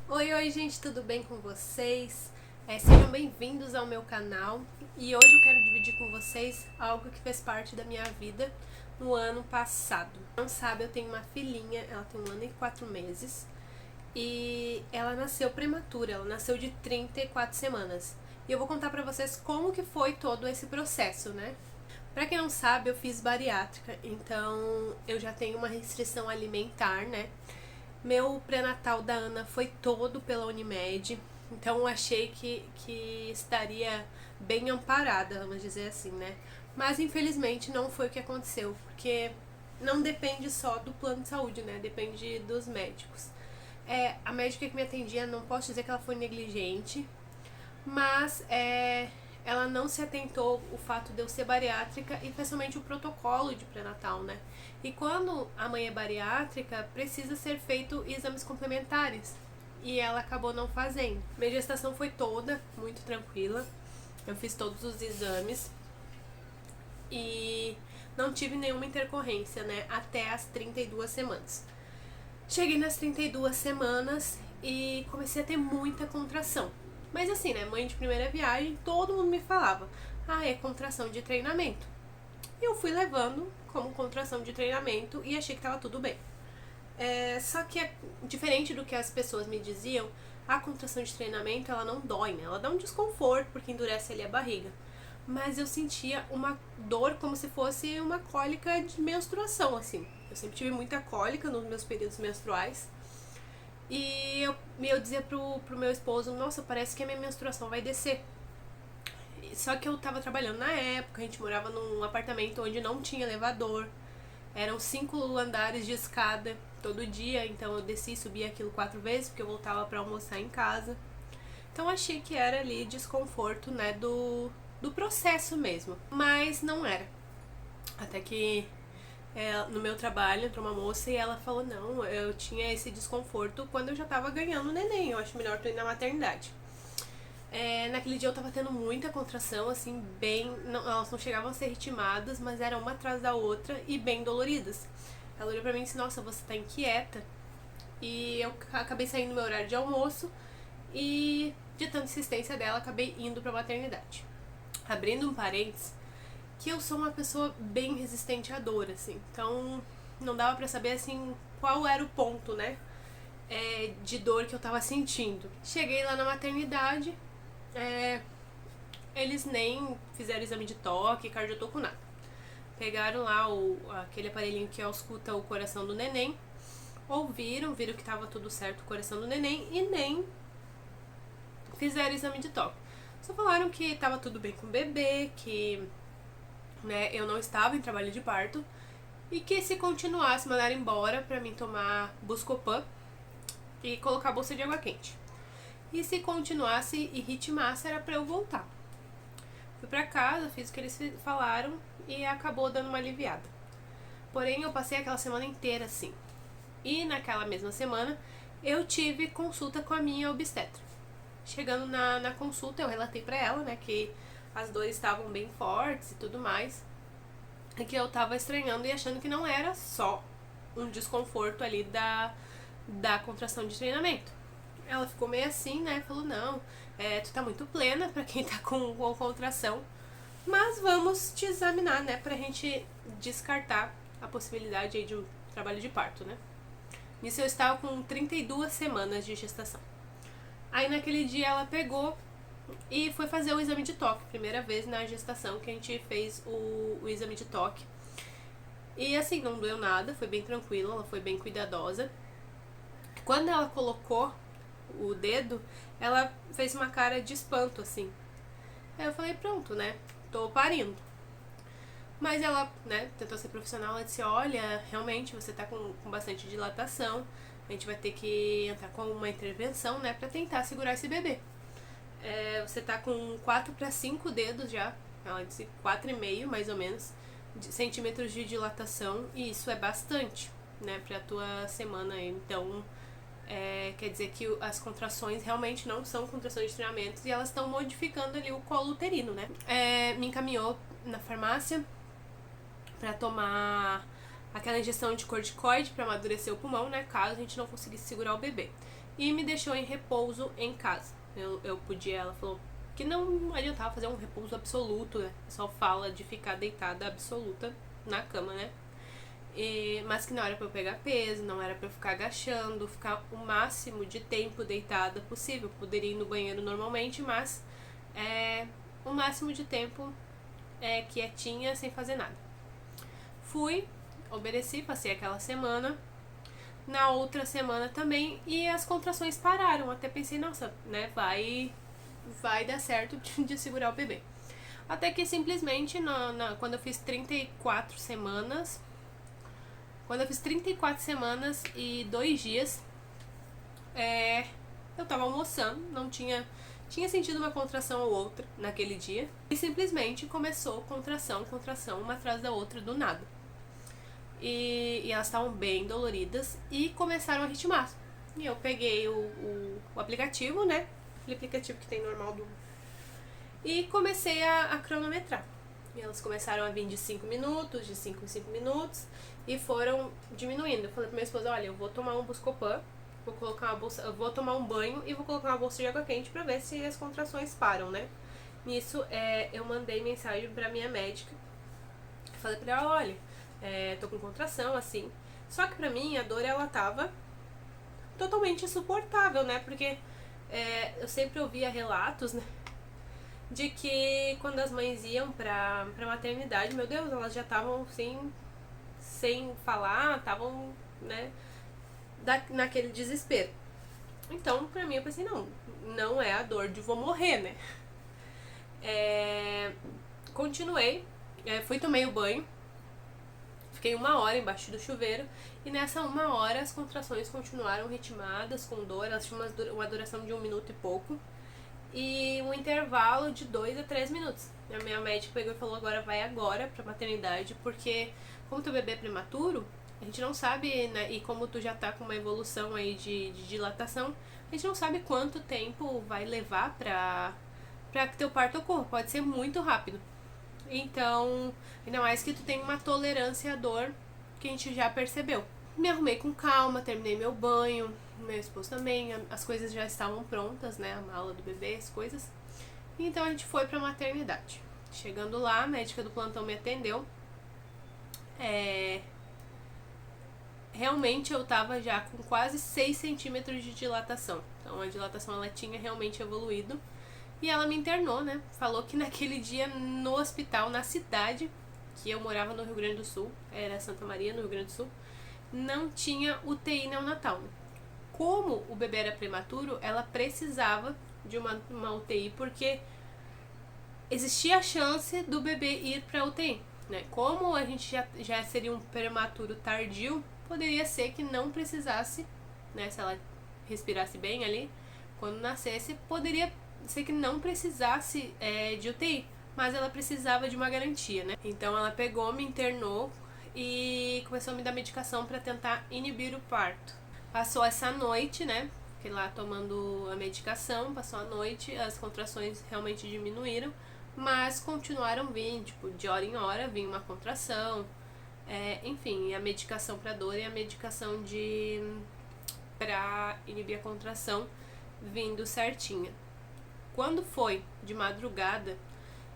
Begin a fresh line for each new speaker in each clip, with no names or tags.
Oi, gente, tudo bem com vocês? Sejam bem-vindos ao meu canal e hoje eu quero dividir com vocês algo que fez parte da minha vida no ano passado. Não sabe, eu tenho uma filhinha, ela tem 1 ano e 4 meses e ela nasceu prematura, ela nasceu de 34 semanas. E eu vou contar pra vocês como que foi todo esse processo, né? Pra quem não sabe, eu fiz bariátrica, então eu já tenho uma restrição alimentar, né? Meu pré-natal da Ana foi todo pela Unimed, então eu achei que estaria bem amparada, vamos dizer assim, né? Mas infelizmente não foi o que aconteceu, porque não depende só do plano de saúde, né? Depende dos médicos. A médica que me atendia, não posso dizer que ela foi negligente, mas ela não se atentou o fato de eu ser bariátrica e principalmente o protocolo de pré-natal, né? E quando a mãe é bariátrica, precisa ser feito exames complementares. E ela acabou não fazendo. Minha gestação foi toda muito tranquila. Eu fiz todos os exames e não tive nenhuma intercorrência, né? Até as 32 semanas. Cheguei nas 32 semanas e comecei a ter muita contração. Mas assim, né, mãe de primeira viagem, todo mundo me falava: ah, é contração de treinamento. E eu fui levando como contração de treinamento e achei que tava tudo bem. Só que, diferente do que as pessoas me diziam, a contração de treinamento, ela não dói, né? Ela dá um desconforto, porque endurece ali a barriga. Mas eu sentia uma dor como se fosse uma cólica de menstruação, assim. Eu sempre tive muita cólica nos meus períodos menstruais. E eu dizia pro meu esposo: nossa, parece que a minha menstruação vai descer. Só que eu tava trabalhando na época, a gente morava num apartamento onde não tinha elevador. Eram 5 andares de escada todo dia, então eu desci e subia aquilo 4 vezes, porque eu voltava pra almoçar em casa. Então achei que era ali desconforto, né, do processo mesmo. Mas não era. Até que no meu trabalho entrou uma moça e ela falou: não, eu tinha esse desconforto quando eu já tava ganhando neném, eu acho melhor tu ir na maternidade. Naquele dia eu tava tendo muita contração, assim, bem. Não, elas não chegavam a ser ritmadas, mas eram uma atrás da outra e bem doloridas. Ela olhou pra mim e disse: nossa, você tá inquieta. E eu acabei saindo no meu horário de almoço e, de tanta insistência dela, acabei indo pra maternidade. Abrindo um parênteses, que eu sou uma pessoa bem resistente à dor, assim. Então, não dava pra saber, assim, qual era o ponto, né? De dor que eu tava sentindo. Cheguei lá na maternidade, eles nem fizeram exame de toque, cardiotoco, nada. Pegaram lá aquele aparelhinho que ausculta o coração do neném, ouviram, viram que tava tudo certo o coração do neném e nem fizeram exame de toque. Só falaram que tava tudo bem com o bebê, que, né, eu não estava em trabalho de parto e que se continuasse mandar embora pra mim tomar Buscopan e colocar a bolsa de água quente. E se continuasse e ritmasse era pra eu voltar. Fui pra casa, fiz o que eles falaram e acabou dando uma aliviada. Porém, eu passei aquela semana inteira assim. E naquela mesma semana, eu tive consulta com a minha obstetra. Chegando na consulta, eu relatei pra ela, né, que as dores estavam bem fortes e tudo mais. E que eu tava estranhando e achando que não era só um desconforto ali da contração de treinamento. Ela ficou meio assim, né, falou: não, tu tá muito plena pra quem tá com contração. Mas vamos te examinar, né, pra gente descartar a possibilidade aí de um trabalho de parto, né. Nisso eu estava com 32 semanas de gestação. Aí naquele dia ela pegou e foi fazer o exame de toque. Primeira vez na gestação que a gente fez o exame de toque. E assim, não doeu nada, foi bem tranquilo, ela foi bem cuidadosa. Quando ela colocou o dedo, ela fez uma cara de espanto, assim. Aí eu falei: pronto, né, tô parindo. Mas ela, né, tentou ser profissional, ela disse: olha, realmente você tá com bastante dilatação, a gente vai ter que entrar com uma intervenção, né, pra tentar segurar esse bebê. Você tá com 4 para 5 dedos já, ela disse 4,5 mais ou menos, centímetros de dilatação, e isso é bastante, né, pra tua semana. Então, quer dizer que as contrações realmente não são contrações de treinamento e elas estão modificando ali o colo uterino, né. Me encaminhou na farmácia pra tomar aquela injeção de corticoide pra amadurecer o pulmão, né, caso a gente não conseguisse segurar o bebê. e me deixou em repouso em casa. Eu podia, ela falou que não adiantava fazer um repouso absoluto, né? Só fala de ficar deitada absoluta na cama, né? Mas que não era pra eu pegar peso, não era pra eu ficar agachando, ficar o máximo de tempo deitada possível. Poderia ir no banheiro normalmente, mas o máximo de tempo quietinha, sem fazer nada. Fui, obedeci, passei aquela semana. Na outra semana também, e as contrações pararam. Até pensei, nossa, né, vai dar certo de segurar o bebê. Até que simplesmente, quando eu fiz 34 semanas, e 2 dias, eu tava almoçando, não tinha sentido uma contração ou outra naquele dia, e simplesmente começou contração, uma atrás da outra do nada. E elas estavam bem doloridas e começaram a ritmar. E eu peguei o aplicativo, né? Aquele aplicativo que tem normal e comecei a cronometrar. E elas começaram a vir de 5 minutos, de 5 em 5 minutos, e foram diminuindo. Eu falei pra minha esposa, olha, eu vou tomar um Buscopan, vou colocar uma bolsa, eu vou tomar um banho e vou colocar uma bolsa de água quente pra ver se as contrações param, né? Nisso, eu mandei mensagem pra minha médica. Falei pra ela, olha, tô com contração, assim. Só que pra mim, a dor, ela tava totalmente insuportável, né? Porque eu sempre ouvia relatos, né? De que quando as mães iam pra maternidade, meu Deus, elas já estavam assim, sem falar, estavam, né? Naquele desespero. Então, pra mim, eu pensei, não é a dor de vou morrer, né? Continuei, tomei o banho. Fiquei 1 hora embaixo do chuveiro e nessa 1 hora as contrações continuaram ritmadas, com dor. Elas tinham uma duração de 1 minuto e pouco e um intervalo de 2 a 3 minutos. A minha médica pegou e falou, agora pra maternidade, porque como teu bebê é prematuro, a gente não sabe, né, e como tu já tá com uma evolução aí de dilatação, a gente não sabe quanto tempo vai levar pra que teu parto ocorra. Pode ser muito rápido. Então, ainda mais que tu tem uma tolerância à dor que a gente já percebeu. Me arrumei com calma, terminei meu banho, meu esposo também, as coisas já estavam prontas, né, a mala do bebê, as coisas. Então a gente foi pra maternidade. Chegando lá, a médica do plantão me atendeu. Realmente eu tava já com quase 6 centímetros de dilatação. Então a dilatação ela tinha realmente evoluído. E ela me internou, né? Falou que naquele dia no hospital, na cidade, que eu morava no Rio Grande do Sul, era Santa Maria, no Rio Grande do Sul, não tinha UTI neonatal. Como o bebê era prematuro, ela precisava de uma UTI, porque existia a chance do bebê ir pra UTI, né? Como a gente já seria um prematuro tardio, poderia ser que não precisasse, né? Se ela respirasse bem ali, quando nascesse, poderia ser que não precisasse de UTI, mas ela precisava de uma garantia, né? Então ela pegou, me internou e começou a me dar medicação para tentar inibir o parto. Passou essa noite, né? Fiquei lá tomando a medicação, passou a noite, as contrações realmente diminuíram, mas continuaram vindo, tipo, de hora em hora vinha uma contração, enfim, a medicação para dor e a medicação para inibir a contração vindo certinha. Quando foi de madrugada,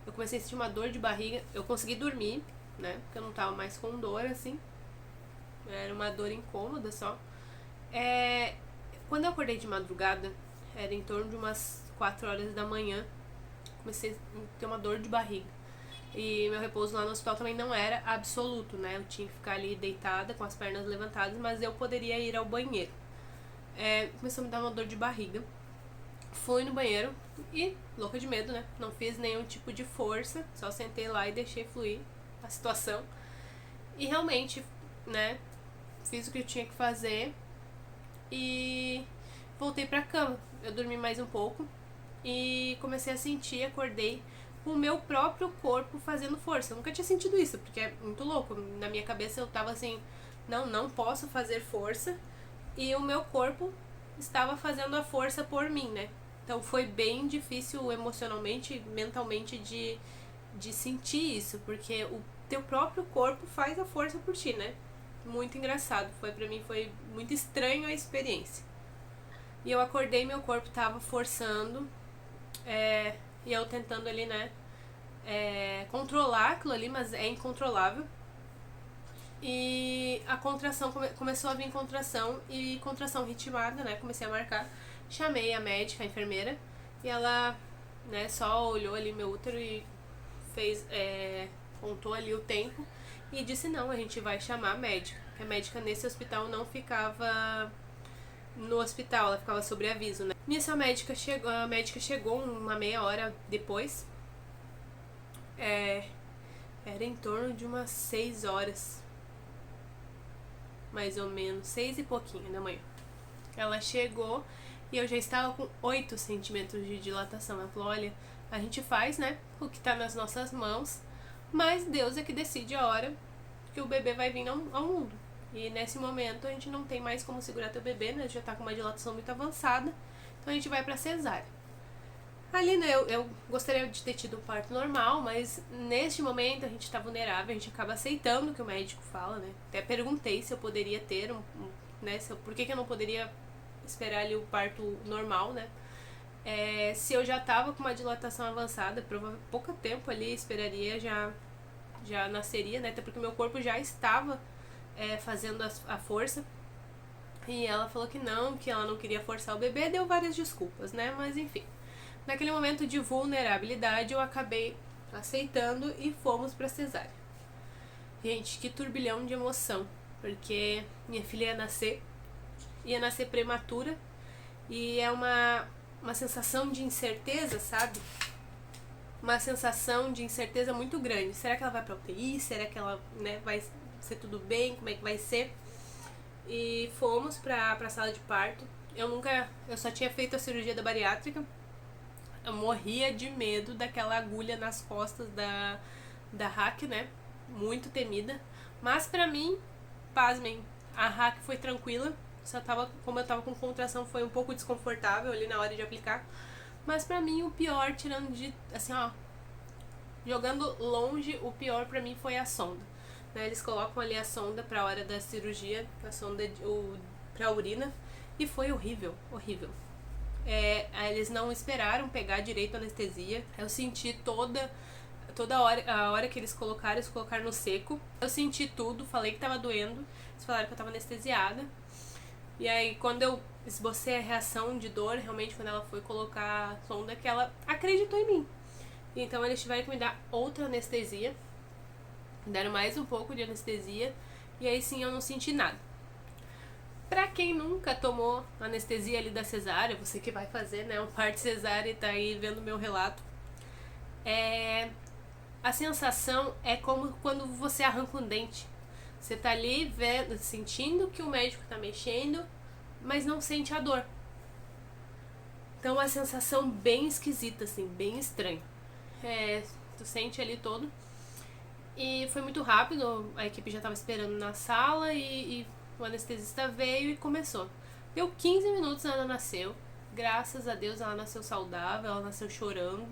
eu comecei a sentir uma dor de barriga. Eu consegui dormir, né? Porque eu não tava mais com dor, assim. Era uma dor incômoda só. Quando eu acordei de madrugada, era em torno de umas 4 horas da manhã. Comecei a ter uma dor de barriga. E meu repouso lá no hospital também não era absoluto, né? Eu tinha que ficar ali deitada, com as pernas levantadas, mas eu poderia ir ao banheiro. Começou a me dar uma dor de barriga. Fui no banheiro e, louca de medo, né? Não fiz nenhum tipo de força, só sentei lá e deixei fluir a situação. E realmente, né? Fiz o que eu tinha que fazer e voltei pra cama. Eu dormi mais um pouco e comecei a sentir, acordei com o meu próprio corpo fazendo força. Eu nunca tinha sentido isso, porque é muito louco. Na minha cabeça eu tava assim, não posso fazer força. E o meu corpo estava fazendo a força por mim, né? Então foi bem difícil emocionalmente, mentalmente de sentir isso, porque o teu próprio corpo faz a força por ti, né? Muito engraçado. Pra mim foi muito estranho a experiência. E eu acordei, meu corpo tava forçando, e eu tentando ali, né, controlar aquilo ali, mas é incontrolável. E a contração, começou a vir contração, e contração ritmada, né, comecei a marcar. Chamei a médica, a enfermeira, e ela, né, só olhou ali meu útero e fez, contou ali o tempo e disse: não, a gente vai chamar a médica. Que a médica nesse hospital não ficava no hospital, ela ficava sobre aviso, né? Nisso a médica chegou uma meia hora depois. Era em torno de umas 6 horas, mais ou menos, 6 e pouquinho da manhã. Ela chegou e eu já estava com 8 centímetros de dilatação. Ela falou: olha, a gente faz, né, o que tá nas nossas mãos, mas Deus é que decide a hora que o bebê vai vir ao mundo. E nesse momento a gente não tem mais como segurar teu bebê, né, já tá com uma dilatação muito avançada, então a gente vai pra cesárea. Ali, né, eu gostaria de ter tido um parto normal, mas neste momento a gente tá vulnerável, a gente acaba aceitando o que o médico fala, né. Até perguntei se eu poderia ter né, por que eu não poderia esperar ali o parto normal, né. Se eu já tava com uma dilatação avançada, provavelmente pouco tempo ali esperaria, já nasceria, né, até porque meu corpo já estava fazendo a força. E ela falou que ela não queria forçar o bebê, deu várias desculpas, né, mas enfim. Naquele momento de vulnerabilidade eu acabei aceitando e fomos pra cesárea. Gente, que turbilhão de emoção, porque minha filha ia nascer prematura, e é uma sensação de incerteza, sabe? Uma sensação de incerteza muito grande. Será que ela vai pra UTI? Será que ela, né, vai ser tudo bem? Como é que vai ser? E fomos pra sala de parto. Eu só tinha feito a cirurgia da bariátrica. Eu morria de medo daquela agulha nas costas da Raque, né? Muito temida. Mas pra mim, pasmem, a Raque foi tranquila. Como eu tava com contração, foi um pouco desconfortável ali na hora de aplicar. Mas pra mim, o pior, tirando de, assim, ó, jogando longe, o pior pra mim foi a sonda. Né? Eles colocam ali a sonda pra hora da cirurgia, a sonda pra urina, e foi horrível, horrível. Eles não esperaram pegar direito a anestesia. Eu senti toda a hora que eles colocaram no seco. Eu senti tudo, falei que tava doendo. Eles falaram que eu tava anestesiada. E aí, quando eu esbocei a reação de dor, realmente, quando ela foi colocar a sonda, que ela acreditou em mim. Então, eles tiveram que me dar outra anestesia. Deram mais um pouco de anestesia. E aí, sim, eu não senti nada. Pra quem nunca tomou anestesia ali da cesárea, você que vai fazer, né, um parto cesárea e tá aí vendo o meu relato, a sensação é como quando você arranca um dente. Você tá ali vendo, sentindo que o médico tá mexendo, mas não sente a dor. Então, uma sensação bem esquisita, assim, bem estranha. Tu sente ali todo. E foi muito rápido, a equipe já tava esperando na sala e o anestesista veio e começou. Deu 15 minutos, ela nasceu. Graças a Deus ela nasceu saudável, ela nasceu chorando.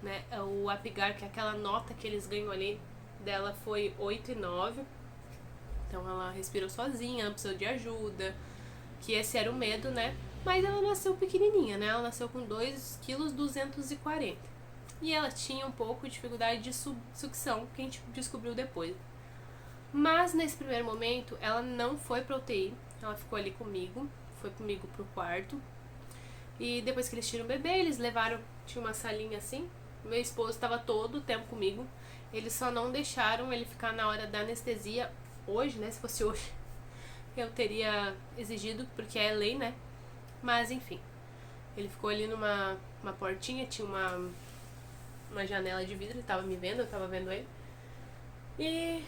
Né? O Apgar, que é aquela nota que eles ganham ali, dela foi 8 e 9. Então ela respirou sozinha, ela precisou de ajuda. Que esse era o medo, né? Mas ela nasceu pequenininha, né? Ela nasceu com 2,240 kg. E ela tinha um pouco de dificuldade de sucção, que a gente descobriu depois. Mas nesse primeiro momento, ela não foi pra UTI, ela ficou ali comigo, foi comigo pro quarto. E depois que eles tiram o bebê, eles levaram, tinha uma salinha assim, meu esposo estava todo o tempo comigo. Eles só não deixaram ele ficar na hora da anestesia hoje, né? Se fosse hoje, eu teria exigido, porque é lei, né? Mas enfim, ele ficou ali numa portinha, tinha uma janela de vidro, ele tava me vendo, eu tava vendo ele. E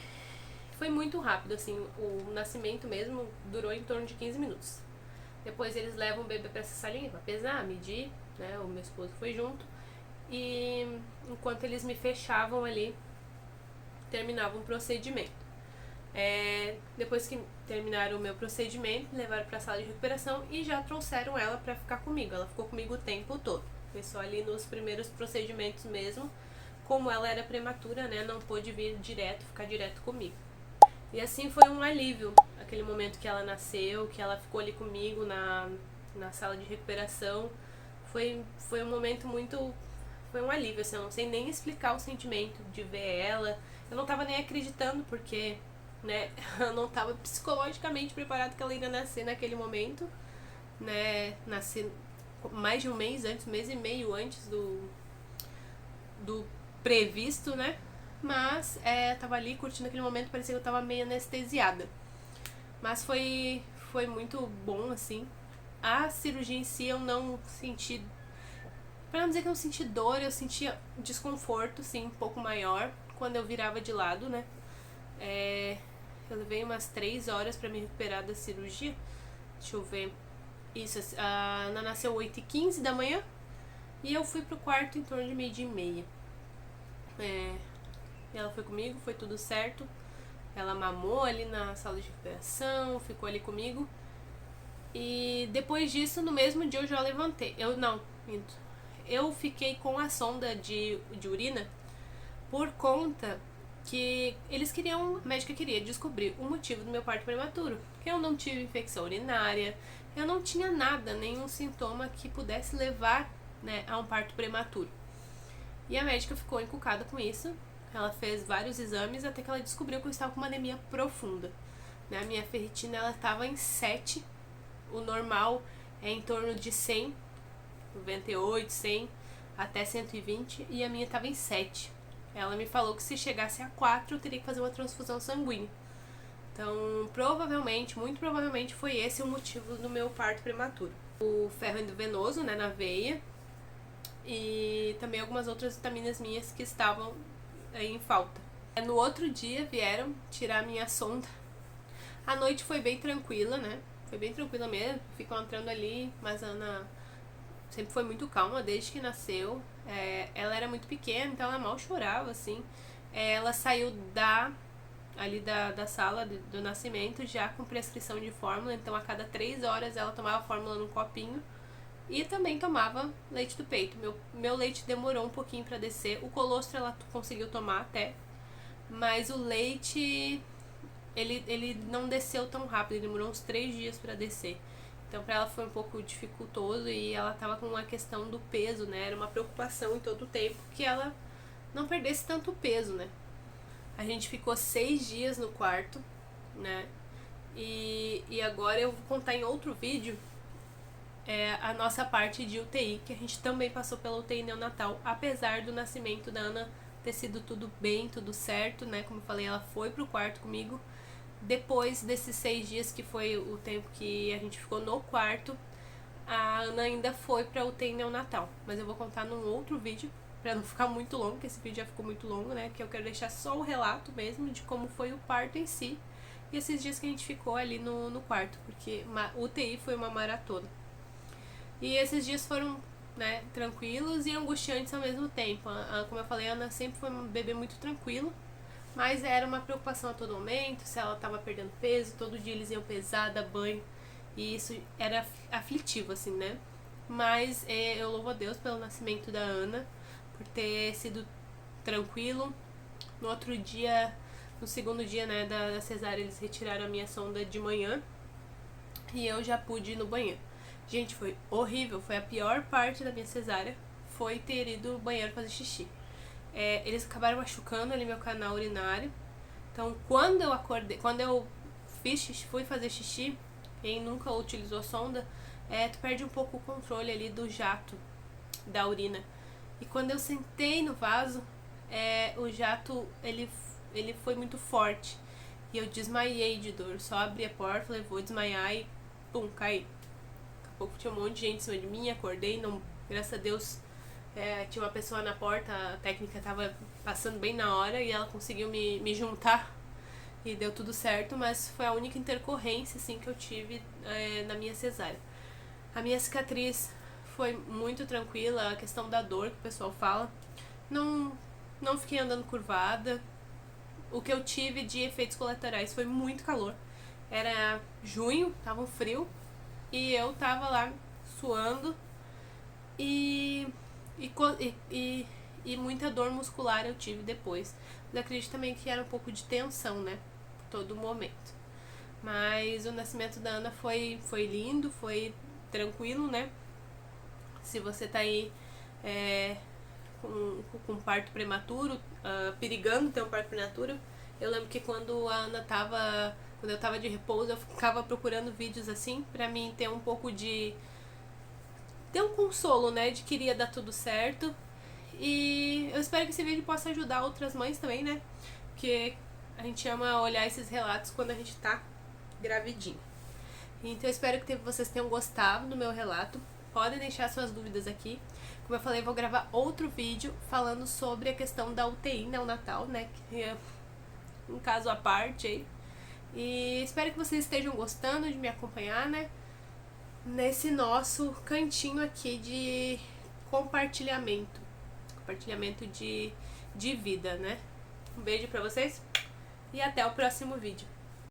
foi muito rápido, assim, o nascimento mesmo durou em torno de 15 minutos. Depois eles levam o bebê pra essa salinha pra pesar, medir, né? O meu esposo foi junto. E enquanto eles me fechavam ali, terminava um procedimento. Depois que terminaram o meu procedimento, levaram pra sala de recuperação e já trouxeram ela pra ficar comigo. Ela ficou comigo o tempo todo. Foi só ali nos primeiros procedimentos mesmo. Como ela era prematura, né? Não pôde vir ficar direto comigo. E assim foi um alívio, aquele momento que ela nasceu, que ela ficou ali comigo na na sala de recuperação. Foi um momento muito... Foi um alívio, assim, eu não sei nem explicar o sentimento de ver ela. Eu não tava nem acreditando, porque, né, eu não tava psicologicamente preparada que ela iria nascer naquele momento, né, nascer mais de um mês antes, um mês e meio antes do previsto, né, mas tava ali curtindo aquele momento, parecia que eu tava meio anestesiada. Mas foi muito bom, assim. A cirurgia em si eu não senti... Pra não dizer que eu não senti dor, eu sentia desconforto, sim, um pouco maior quando eu virava de lado, né. Eu levei umas 3 horas pra me recuperar da cirurgia. Deixa eu ver. Isso, a Ana nasceu 8h15 da manhã e eu fui pro quarto em torno de 12h30. Ela foi comigo, foi tudo certo. Ela mamou ali na sala de recuperação, ficou ali comigo. E depois disso, no mesmo dia eu já levantei. Eu fiquei com a sonda de urina por conta que a médica queria descobrir o motivo do meu parto prematuro. Que eu não tive infecção urinária, eu não tinha nada, nenhum sintoma que pudesse levar, né, a um parto prematuro. E a médica ficou encucada com isso. Ela fez vários exames até que ela descobriu que eu estava com uma anemia profunda, né? A minha ferritina ela estava em 7, o normal é em torno de 100, 98, 100 até 120, e a minha estava em 7. Ela me falou que se chegasse a 4 eu teria que fazer uma transfusão sanguínea. Então, muito provavelmente foi esse o motivo do meu parto prematuro. O ferro endovenoso, né, na veia, e também algumas outras vitaminas minhas que estavam em falta. No outro dia vieram tirar minha sonda. A noite foi bem tranquila, né? Foi bem tranquila mesmo, ficam entrando ali, mas a Ana sempre foi muito calma desde que nasceu. Ela era muito pequena, então ela mal chorava, assim. Ela saiu da sala do nascimento já com prescrição de fórmula, então a cada 3 horas ela tomava fórmula num copinho e também tomava leite do peito. Meu leite demorou um pouquinho pra descer, o colostro ela conseguiu tomar até, mas o leite ele não desceu tão rápido, ele demorou uns 3 dias pra descer. Então pra ela foi um pouco dificultoso e ela tava com uma questão do peso, né? Era uma preocupação em todo o tempo que ela não perdesse tanto peso, né? A gente ficou 6 dias no quarto, né? E agora eu vou contar em outro vídeo a nossa parte de UTI, que a gente também passou pela UTI neonatal, apesar do nascimento da Ana ter sido tudo bem, tudo certo, né? Como eu falei, ela foi pro quarto comigo. Depois desses 6 dias, que foi o tempo que a gente ficou no quarto, a Ana ainda foi pra UTI neonatal. Mas eu vou contar num outro vídeo, pra não ficar muito longo, porque esse vídeo já ficou muito longo, né? Que eu quero deixar só o relato mesmo de como foi o parto em si. E esses dias que a gente ficou ali no quarto, porque UTI foi uma maratona. E esses dias foram, né, tranquilos e angustiantes ao mesmo tempo. Como eu falei, a Ana sempre foi um bebê muito tranquilo, mas era uma preocupação a todo momento, se ela estava perdendo peso, todo dia eles iam pesar, dar banho, e isso era aflitivo, assim, né? Mas eu louvo a Deus pelo nascimento da Ana, por ter sido tranquilo. No outro dia, no segundo dia, né, da cesárea, eles retiraram a minha sonda de manhã e eu já pude ir no banheiro. Gente, foi horrível, foi a pior parte da minha cesárea, foi ter ido no banheiro fazer xixi. Eles acabaram machucando ali meu canal urinário. Então, quando eu fiz xixi, fui fazer xixi, quem nunca utilizou sonda, tu perde um pouco o controle ali do jato da urina. E quando eu sentei no vaso, o jato, ele foi muito forte. E eu desmaiei de dor. Só abri a porta, falei, vou desmaiar e pum, caí. Daqui a pouco tinha um monte de gente em cima de mim, acordei, não, graças a Deus tinha uma pessoa na porta, a técnica tava passando bem na hora e ela conseguiu me juntar e deu tudo certo, mas foi a única intercorrência assim que eu tive na minha cesárea. A minha cicatriz foi muito tranquila, a questão da dor que o pessoal fala, não fiquei andando curvada. O que eu tive de efeitos colaterais foi muito calor. Era junho, tava um frio e eu tava lá suando e muita dor muscular eu tive depois. Mas acredito também que era um pouco de tensão, né? Por todo momento. Mas o nascimento da Ana foi lindo, foi tranquilo, né? Se você tá aí com parto prematuro, perigando ter um parto prematuro. Eu lembro que quando a Ana tava, quando eu tava de repouso, eu ficava procurando vídeos assim, pra mim ter um pouco de... ter um consolo, né, de que iria dar tudo certo. E eu espero que esse vídeo possa ajudar outras mães também, né, porque a gente ama olhar esses relatos quando a gente tá gravidinho. Então eu espero que vocês tenham gostado do meu relato. Podem deixar suas dúvidas aqui. Como eu falei, eu vou gravar outro vídeo falando sobre a questão da UTI neonatal, né, que é um caso à parte aí. E espero que vocês estejam gostando de me acompanhar, né, nesse nosso cantinho aqui de compartilhamento de vida, né. Um beijo pra vocês e até o próximo vídeo.